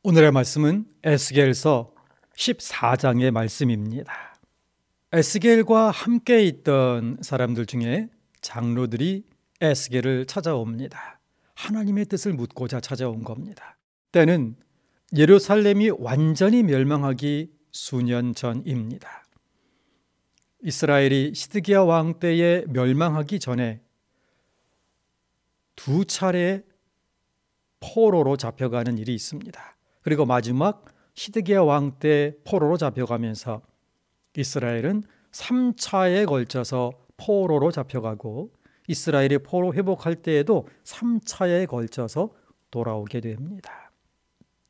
오늘의 말씀은 에스겔서 14장의 말씀입니다. 에스겔과 함께 있던 사람들 중에 장로들이 에스겔을 찾아옵니다. 하나님의 뜻을 묻고자 찾아온 겁니다. 때는 예루살렘이 완전히 멸망하기 수년 전입니다. 이스라엘이 시드기야 왕 때에 멸망하기 전에 두 차례 포로로 잡혀가는 일이 있습니다. 그리고 마지막 시드기야 왕 때 포로로 잡혀가면서 이스라엘은 3차에 걸쳐서 포로로 잡혀가고 이스라엘이 포로 회복할 때에도 3차에 걸쳐서 돌아오게 됩니다.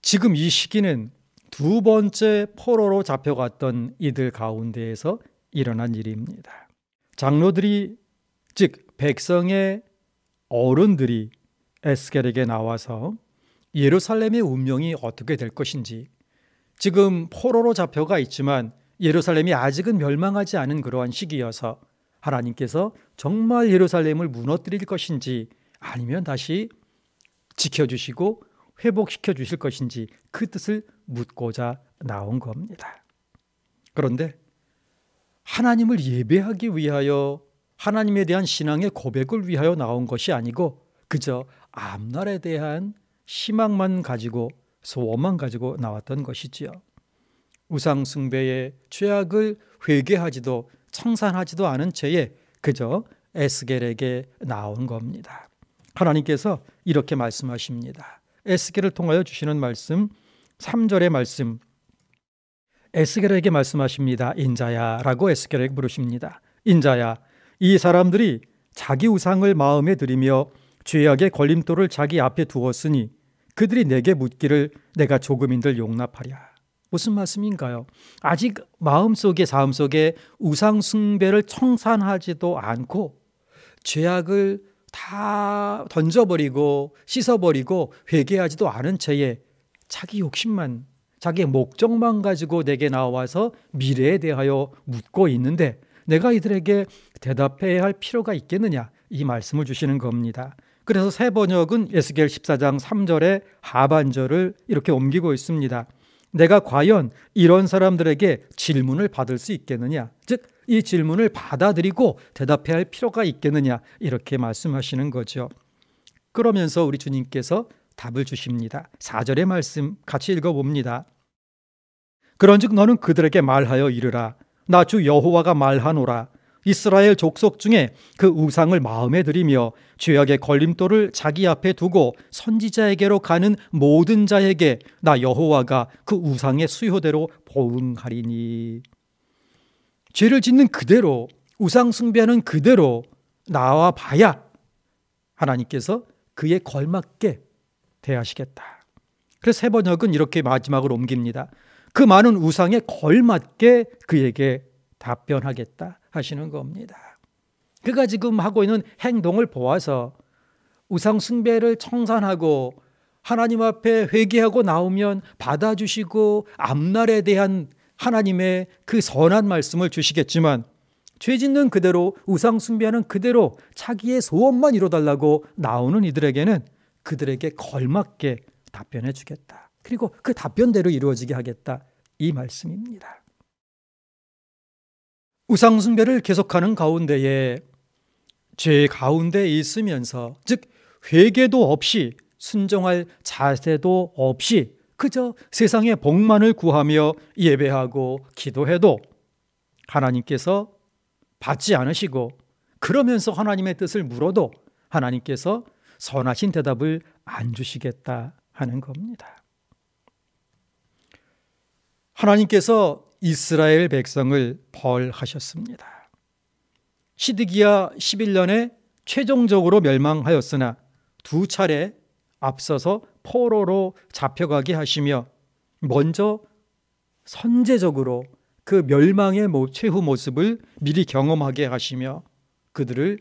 지금 이 시기는 두 번째 포로로 잡혀갔던 이들 가운데에서 일어난 일입니다. 장로들이, 즉 백성의 어른들이 에스겔에게 나와서 예루살렘의 운명이 어떻게 될 것인지, 지금 포로로 잡혀가 있지만 예루살렘이 아직은 멸망하지 않은 그러한 시기여서 하나님께서 정말 예루살렘을 무너뜨릴 것인지 아니면 다시 지켜주시고 회복시켜 주실 것인지 그 뜻을 묻고자 나온 겁니다. 그런데 하나님을 예배하기 위하여, 하나님에 대한 신앙의 고백을 위하여 나온 것이 아니고 그저 앞날에 대한 희망만 가지고, 소원만 가지고 나왔던 것이지요. 우상 숭배의 죄악을 회개하지도 청산하지도 않은 채에 그저 에스겔에게 나온 겁니다. 하나님께서 이렇게 말씀하십니다. 에스겔을 통하여 주시는 말씀, 3절의 말씀, 에스겔에게 말씀하십니다. 인자야 라고 에스겔에게 부르십니다. 인자야, 이 사람들이 자기 우상을 마음에 들이며 죄악의 걸림돌을 자기 앞에 두었으니 그들이 내게 묻기를 내가 조금인들 용납하랴. 무슨 말씀인가요? 아직 마음속에, 삶 속에 우상 숭배를 청산하지도 않고 죄악을 다 던져버리고 씻어버리고 회개하지도 않은 채에 자기 욕심만, 자기의 목적만 가지고 내게 나와서 미래에 대하여 묻고 있는데 내가 이들에게 대답해야 할 필요가 있겠느냐, 이 말씀을 주시는 겁니다. 그래서 새 번역은 에스겔 14장 3절의 하반절을 이렇게 옮기고 있습니다. 내가 과연 이런 사람들에게 질문을 받을 수 있겠느냐, 즉 이 질문을 받아들이고 대답해야 할 필요가 있겠느냐, 이렇게 말씀하시는 거죠. 그러면서 우리 주님께서 답을 주십니다. 4절의 말씀 같이 읽어봅니다. 그런즉 너는 그들에게 말하여 이르라. 나 주 여호와가 말하노라. 이스라엘 족속 중에 그 우상을 마음에 들이며 죄악의 걸림돌을 자기 앞에 두고 선지자에게로 가는 모든 자에게 나 여호와가 그 우상의 수요대로 보응하리니. 죄를 짓는 그대로, 우상 숭배하는 그대로 나와 봐야 하나님께서 그에 걸맞게 대하시겠다. 그래서 새 번역은 이렇게 마지막으로 옮깁니다. 그 많은 우상에 걸맞게 그에게 답변하겠다 하시는 겁니다. 그가 지금 하고 있는 행동을 보아서 우상 숭배를 청산하고 하나님 앞에 회개하고 나오면 받아주시고 앞날에 대한 하나님의 그 선한 말씀을 주시겠지만, 죄 짓는 그대로, 우상 숭배하는 그대로 자기의 소원만 이뤄달라고 나오는 이들에게는 그들에게 걸맞게 답변해 주겠다. 그리고 그 답변대로 이루어지게 하겠다, 이 말씀입니다. 우상 숭배를 계속하는 가운데에 죄 가운데 있으면서, 즉 회개도 없이, 순종할 자세도 없이 그저 세상의 복만을 구하며 예배하고 기도해도 하나님께서 받지 않으시고, 그러면서 하나님의 뜻을 물어도 하나님께서 선하신 대답을 안 주시겠다 하는 겁니다. 하나님께서 이스라엘 백성을 벌하셨습니다. 시드기야 11년에 최종적으로 멸망하였으나 두 차례 앞서서 포로로 잡혀가게 하시며 먼저 선제적으로 그 멸망의 최후 모습을 미리 경험하게 하시며 그들을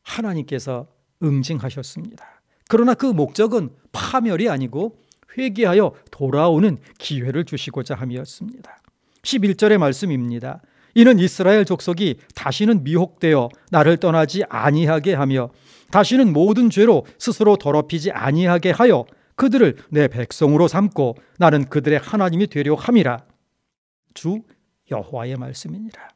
하나님께서 응징하셨습니다. 그러나 그 목적은 파멸이 아니고 회개하여 돌아오는 기회를 주시고자 함이었습니다. 11절의 말씀입니다. 이는 이스라엘 족속이 다시는 미혹되어 나를 떠나지 아니하게 하며 다시는 모든 죄로 스스로 더럽히지 아니하게 하여 그들을 내 백성으로 삼고 나는 그들의 하나님이 되려 함이라. 주 여호와의 말씀이니라.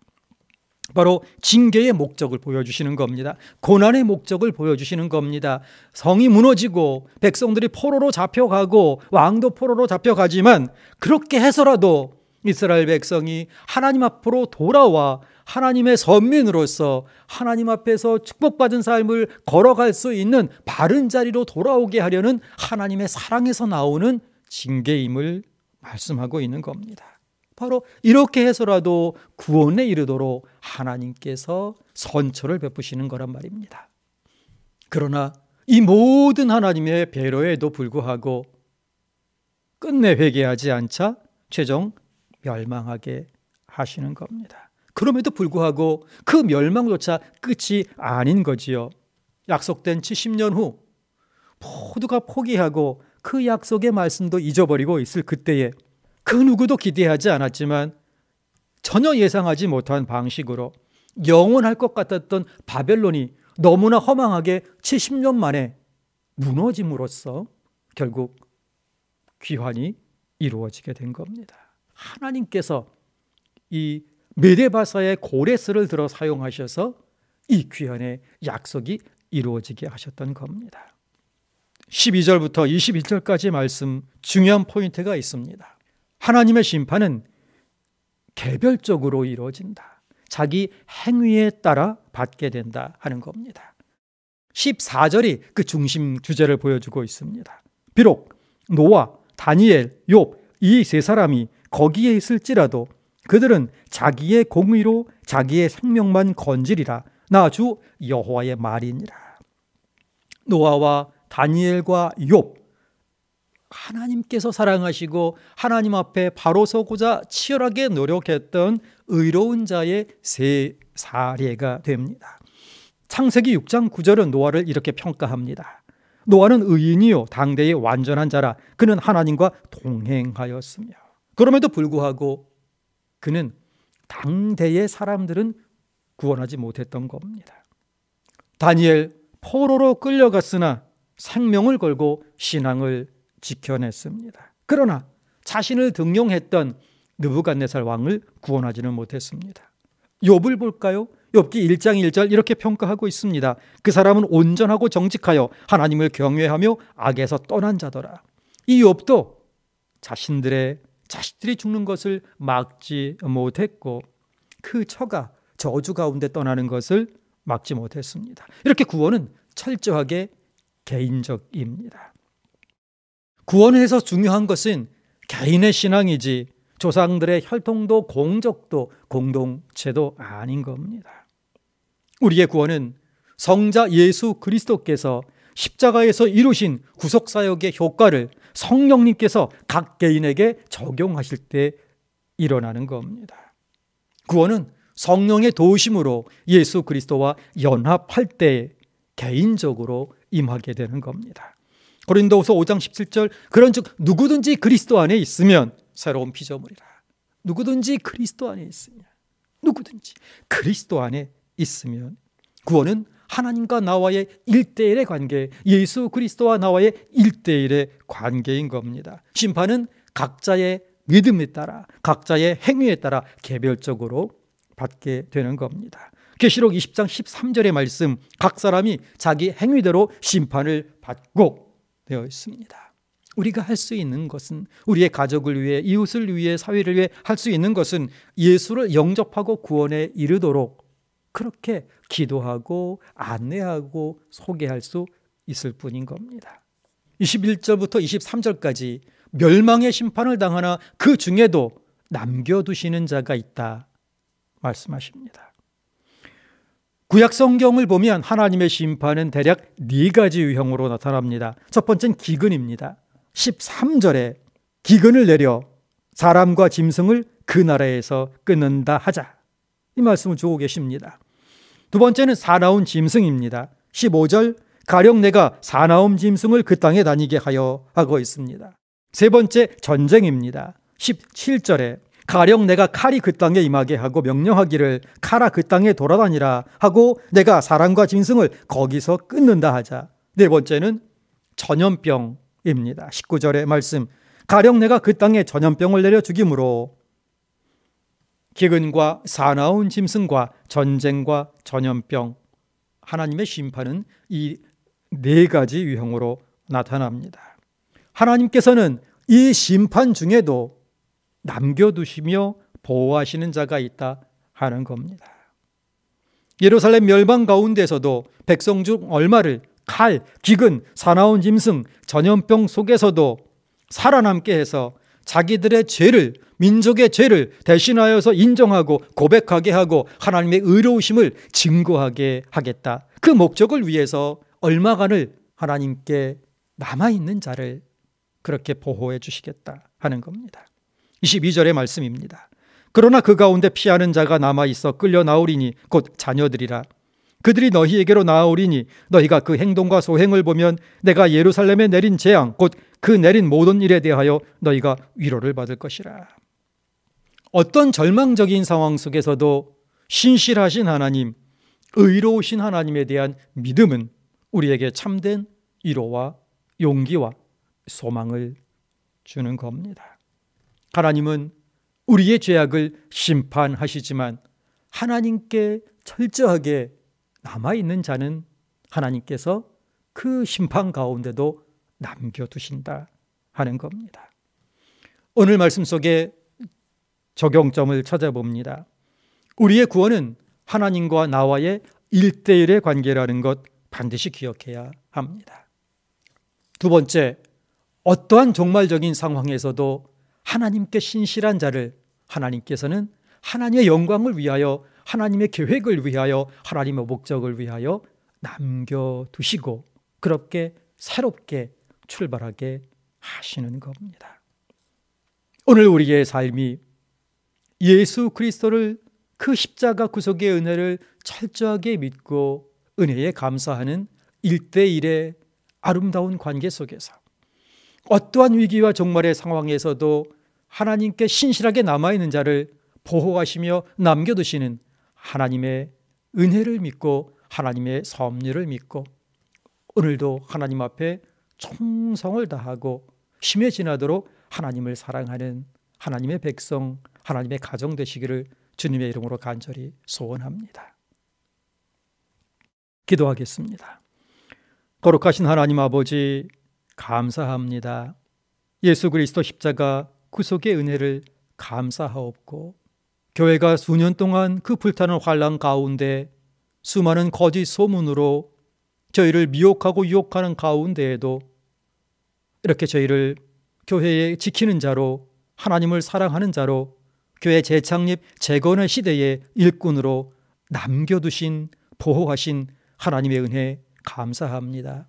바로 징계의 목적을 보여주시는 겁니다. 고난의 목적을 보여주시는 겁니다. 성이 무너지고 백성들이 포로로 잡혀가고 왕도 포로로 잡혀가지만 그렇게 해서라도 이스라엘 백성이 하나님 앞으로 돌아와 하나님의 선민으로서 하나님 앞에서 축복받은 삶을 걸어갈 수 있는 바른 자리로 돌아오게 하려는 하나님의 사랑에서 나오는 징계임을 말씀하고 있는 겁니다. 바로 이렇게 해서라도 구원에 이르도록 하나님께서 선처를 베푸시는 거란 말입니다. 그러나 이 모든 하나님의 배려에도 불구하고 끝내 회개하지 않자 최종 멸망하게 하시는 겁니다. 그럼에도 불구하고 그 멸망조차 끝이 아닌 거지요. 약속된 70년 후 모두가 포기하고 그 약속의 말씀도 잊어버리고 있을 그때에 그 누구도 기대하지 않았지만 전혀 예상하지 못한 방식으로 영원할 것 같았던 바벨론이 너무나 허망하게 70년 만에 무너짐으로써 결국 귀환이 이루어지게 된 겁니다. 하나님께서 이 메데바사의 고레스를 들어 사용하셔서 이 귀환의 약속이 이루어지게 하셨던 겁니다. 12절부터 21절까지 말씀 중요한 포인트가 있습니다. 하나님의 심판은 개별적으로 이루어진다. 자기 행위에 따라 받게 된다 하는 겁니다. 14절이 그 중심 주제를 보여주고 있습니다. 비록 노아, 다니엘, 욥 이 세 사람이 거기에 있을지라도 그들은 자기의 공의로 자기의 생명만 건지리라. 나 주 여호와의 말이니라. 노아와 다니엘과 욥, 하나님께서 사랑하시고 하나님 앞에 바로 서고자 치열하게 노력했던 의로운 자의 세 사례가 됩니다. 창세기 6장 9절은 노아를 이렇게 평가합니다. 노아는 의인이요 당대의 완전한 자라. 그는 하나님과 동행하였으며. 그럼에도 불구하고 그는 당대의 사람들은 구원하지 못했던 겁니다. 다니엘 포로로 끌려갔으나 생명을 걸고 신앙을 지켜냈습니다. 그러나 자신을 등용했던 느부갓네살 왕을 구원하지는 못했습니다. 욥을 볼까요? 욥기 1장 1절 이렇게 평가하고 있습니다. 그 사람은 온전하고 정직하여 하나님을 경외하며 악에서 떠난 자더라. 이 욥도 자식들이 죽는 것을 막지 못했고 그 처가 저주 가운데 떠나는 것을 막지 못했습니다. 이렇게 구원은 철저하게 개인적입니다. 구원에서 중요한 것은 개인의 신앙이지 조상들의 혈통도 공적도 공동체도 아닌 겁니다. 우리의 구원은 성자 예수 그리스도께서 십자가에서 이루신 구속사역의 효과를 성령님께서 각 개인에게 적용하실 때 일어나는 겁니다. 구원은 성령의 도우심으로 예수 그리스도와 연합할 때 개인적으로 임하게 되는 겁니다. 고린도후서 5장 17절 그런즉 누구든지 그리스도 안에 있으면 새로운 피조물이라. 누구든지 그리스도 안에 있으면, 누구든지 그리스도 안에 있으면 구원은 하나님과 나와의 1대1의 관계, 예수 그리스도와 나와의 1대1의 관계인 겁니다. 심판은 각자의 믿음에 따라, 각자의 행위에 따라 개별적으로 받게 되는 겁니다. 계시록 20장 13절의 말씀, 각 사람이 자기 행위대로 심판을 받고 되어 있습니다. 우리가 할 수 있는 것은, 우리의 가족을 위해, 이웃을 위해, 사회를 위해 할 수 있는 것은 예수를 영접하고 구원에 이르도록 그렇게 기도하고 안내하고 소개할 수 있을 뿐인 겁니다. 21절부터 23절까지 멸망의 심판을 당하나 그 중에도 남겨두시는 자가 있다 말씀하십니다. 구약 성경을 보면 하나님의 심판은 대략 4가지 유형으로 나타납니다. 첫 번째는 기근입니다. 13절에 기근을 내려 사람과 짐승을 그 나라에서 끊는다 하자, 이 말씀을 주고 계십니다. 두 번째는 사나운 짐승입니다. 15절 가령 내가 사나운 짐승을 그 땅에 다니게 하여 하고 있습니다. 세 번째 전쟁입니다. 17절에 가령 내가 칼이 그 땅에 임하게 하고 명령하기를 칼아 그 땅에 돌아다니라 하고 내가 사람과 짐승을 거기서 끊는다 하자. 네 번째는 전염병, 입니다. 19절의 말씀, 가령 내가 그 땅에 전염병을 내려 죽임으로 기근과 사나운 짐승과 전쟁과 전염병, 하나님의 심판은 이 네 가지 유형으로 나타납니다. 하나님께서는 이 심판 중에도 남겨두시며 보호하시는 자가 있다 하는 겁니다. 예루살렘 멸망 가운데서도 백성 중 얼마를 칼, 기근, 사나운 짐승, 전염병 속에서도 살아남게 해서 자기들의 죄를, 민족의 죄를 대신하여서 인정하고 고백하게 하고 하나님의 의로우심을 증거하게 하겠다. 그 목적을 위해서 얼마간을 하나님께 남아있는 자를 그렇게 보호해 주시겠다 하는 겁니다. 22절의 말씀입니다. 그러나 그 가운데 피하는 자가 남아있어 끌려 나오리니 곧 자녀들이라. 그들이 너희에게로 나아오리니 너희가 그 행동과 소행을 보면 내가 예루살렘에 내린 재앙 곧 그 내린 모든 일에 대하여 너희가 위로를 받을 것이라. 어떤 절망적인 상황 속에서도 신실하신 하나님, 의로우신 하나님에 대한 믿음은 우리에게 참된 위로와 용기와 소망을 주는 겁니다. 하나님은 우리의 죄악을 심판하시지만 하나님께 철저하게 남아있는 자는 하나님께서 그 심판 가운데도 남겨두신다 하는 겁니다. 오늘 말씀 속에 적용점을 찾아봅니다. 우리의 구원은 하나님과 나와의 1대1의 관계라는 것 반드시 기억해야 합니다. 두 번째, 어떠한 종말적인 상황에서도 하나님께 신실한 자를 하나님께서는 하나님의 영광을 위하여, 하나님의 계획을 위하여, 하나님의 목적을 위하여 남겨두시고 그렇게 새롭게 출발하게 하시는 겁니다. 오늘 우리의 삶이 예수 그리스도를, 그 십자가 구속의 은혜를 철저하게 믿고 은혜에 감사하는 1대1의 아름다운 관계 속에서 어떠한 위기와 종말의 상황에서도 하나님께 신실하게 남아있는 자를 보호하시며 남겨두시는 하나님의 은혜를 믿고 하나님의 섭리를 믿고 오늘도 하나님 앞에 충성을 다하고 심해 지나도록 하나님을 사랑하는 하나님의 백성, 하나님의 가정 되시기를 주님의 이름으로 간절히 소원합니다. 기도하겠습니다. 거룩하신 하나님 아버지, 감사합니다. 예수 그리스도 십자가 구속의 은혜를 감사하옵고 교회가 수년 동안 그 불타는 환난 가운데 수많은 거짓 소문으로 저희를 미혹하고 유혹하는 가운데에도 이렇게 저희를 교회에 지키는 자로, 하나님을 사랑하는 자로, 교회 재창립 재건의 시대의 일꾼으로 남겨두신, 보호하신 하나님의 은혜 감사합니다.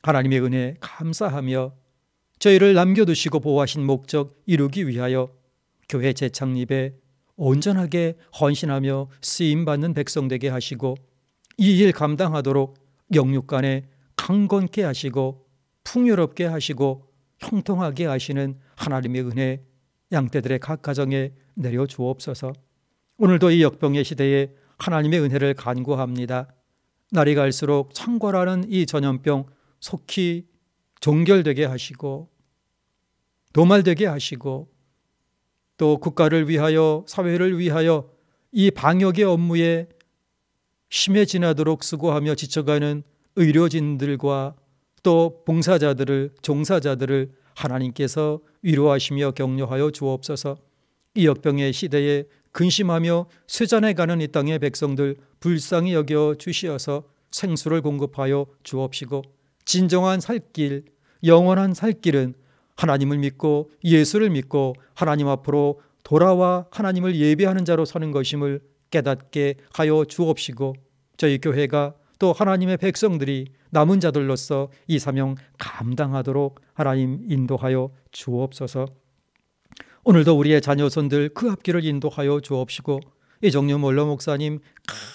하나님의 은혜 감사하며 저희를 남겨두시고 보호하신 목적 이루기 위하여 교회 재창립에 온전하게 헌신하며 쓰임받는 백성 되게 하시고 이 일 감당하도록 영육간에 강건케 하시고 풍요롭게 하시고 형통하게 하시는 하나님의 은혜 양떼들의 각 가정에 내려 주옵소서. 오늘도 이 역병의 시대에 하나님의 은혜를 간구합니다. 날이 갈수록 창궐하는 이 전염병 속히 종결되게 하시고 도말되게 하시고 또 국가를 위하여, 사회를 위하여 이 방역의 업무에 심해지나도록 수고하며 지쳐가는 의료진들과 또 봉사자들을, 종사자들을 하나님께서 위로하시며 격려하여 주옵소서. 이 역병의 시대에 근심하며 쇠잔해가는 이 땅의 백성들 불쌍히 여겨 주시어서 생수를 공급하여 주옵시고 진정한 살길, 영원한 살길은 하나님을 믿고 예수를 믿고 하나님 앞으로 돌아와 하나님을 예배하는 자로 서는 것임을 깨닫게 하여 주옵시고 저희 교회가 또 하나님의 백성들이 남은 자들로서 이 사명 감당하도록 하나님 인도하여 주옵소서. 오늘도 우리의 자녀손들 그 앞길을 인도하여 주옵시고 이정료 몰로 목사님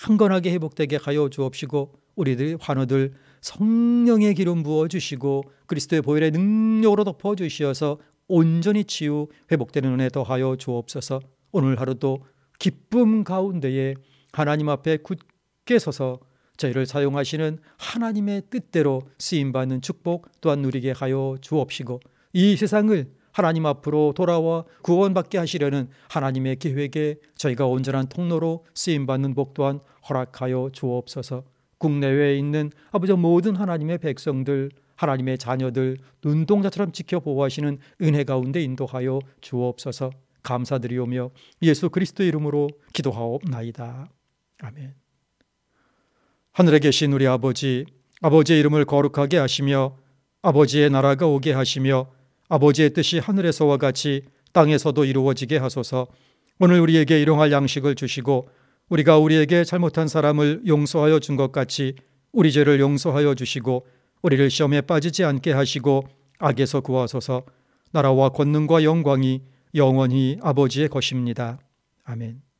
강건하게 회복되게 하여 주옵시고 우리들 환우들 성령의 기름 부어주시고 그리스도의 보혈의 능력으로 덮어주시어서 온전히 치유 회복되는 은혜 더하여 주옵소서. 오늘 하루도 기쁨 가운데에 하나님 앞에 굳게 서서 저희를 사용하시는 하나님의 뜻대로 쓰임받는 축복 또한 누리게 하여 주옵시고, 이 세상을 하나님 앞으로 돌아와 구원받게 하시려는 하나님의 계획에 저희가 온전한 통로로 쓰임받는 복 또한 허락하여 주옵소서. 국내외에 있는 아버지 모든 하나님의 백성들, 하나님의 자녀들 눈동자처럼 지켜 보호하시는 은혜 가운데 인도하여 주옵소서. 감사드리오며 예수 그리스도 이름으로 기도하옵나이다. 아멘. 하늘에 계신 우리 아버지, 아버지의 이름을 거룩하게 하시며 아버지의 나라가 오게 하시며 아버지의 뜻이 하늘에서와 같이 땅에서도 이루어지게 하소서. 오늘 우리에게 일용할 양식을 주시고 우리가 우리에게 잘못한 사람을 용서하여 준 것 같이 우리 죄를 용서하여 주시고 우리를 시험에 빠지지 않게 하시고 악에서 구하소서. 나라와 권능과 영광이 영원히 아버지의 것입니다. 아멘.